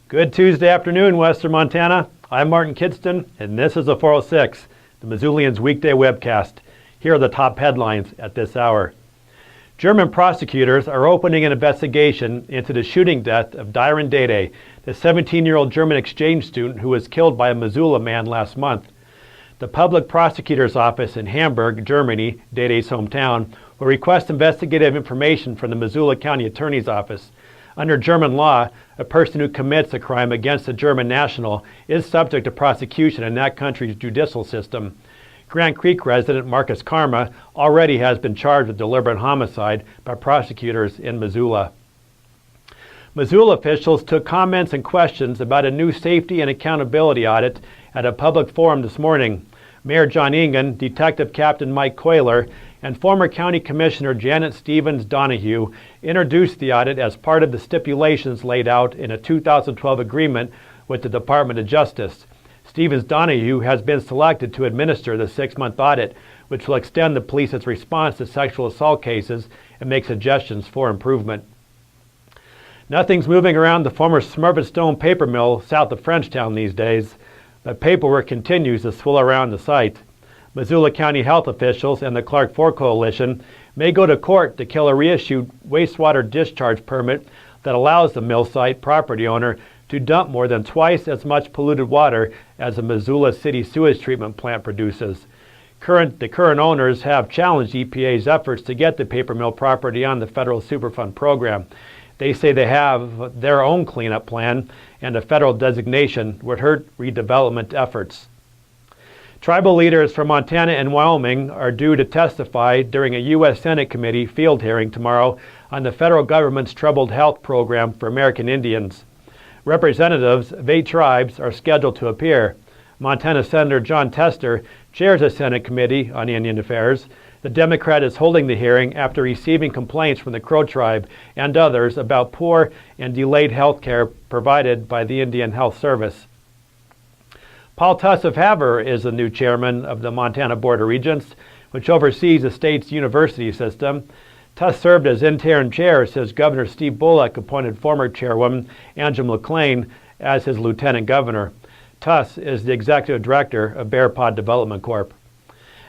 Good Tuesday afternoon, Western Montana. I'm Martin Kidston, and this is the 406, the Missoulian's weekday webcast. Here are the top headlines at this hour. German prosecutors are opening an investigation into the shooting death of Diron Dede, the 17-year-old German exchange student who was killed by a Missoula man last month. The public prosecutor's office in Hamburg, Germany, Dede's hometown, will request investigative information from the Missoula County Attorney's Office. Under German law, a person who commits a crime against a German national is subject to prosecution in that country's judicial system. Grant Creek resident Marcus Karma already has been charged with deliberate homicide by prosecutors in Missoula. Missoula officials took comments and questions about a new safety and accountability audit at a public forum this morning. Mayor John Engen, Detective Captain Mike Coiler, and former County Commissioner Janet Stevens Donahue introduced the audit as part of the stipulations laid out in a 2012 agreement with the Department of Justice. Stevens Donahue has been selected to administer the 6-month audit, which will extend the police's response to sexual assault cases and make suggestions for improvement. Nothing's moving around the former SmurfitStone paper mill south of Frenchtown these days, but paperwork continues to swirl around the site. Missoula County health officials and the Clark Fork Coalition may go to court to kill a reissued wastewater discharge permit that allows the mill site property owner to dump more than twice as much polluted water as the Missoula City sewage treatment plant produces. The current owners have challenged EPA's efforts to get the paper mill property on the federal Superfund program. They say they have their own cleanup plan, and a federal designation would hurt redevelopment efforts. Tribal leaders from Montana and Wyoming are due to testify during a U.S. Senate committee field hearing tomorrow on the federal government's troubled health program for American Indians. Representatives of 8 tribes are scheduled to appear. Montana Senator John Tester chairs a Senate committee on Indian affairs. The Democrat is holding the hearing after receiving complaints from the Crow tribe and others about poor and delayed health care provided by the Indian Health Service. Paul Tuss of Havre is the new chairman of the Montana Board of Regents, which oversees the state's university system. Tuss served as interim chair since Governor Steve Bullock appointed former chairwoman Angela McLean as his lieutenant governor. Tuss is the executive director of Bear Pod Development Corp.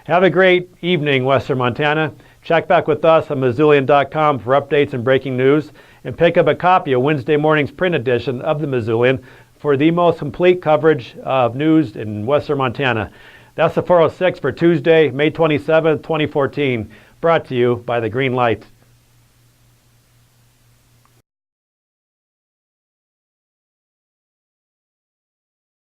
Have a great evening, Western Montana. Check back with us on Missoulian.com for updates and breaking news, and pick up a copy of Wednesday morning's print edition of the Missoulian for the most complete coverage of news in Western Montana. That's the 406 for Tuesday, May 27, 2014. Brought to you by the Green Light.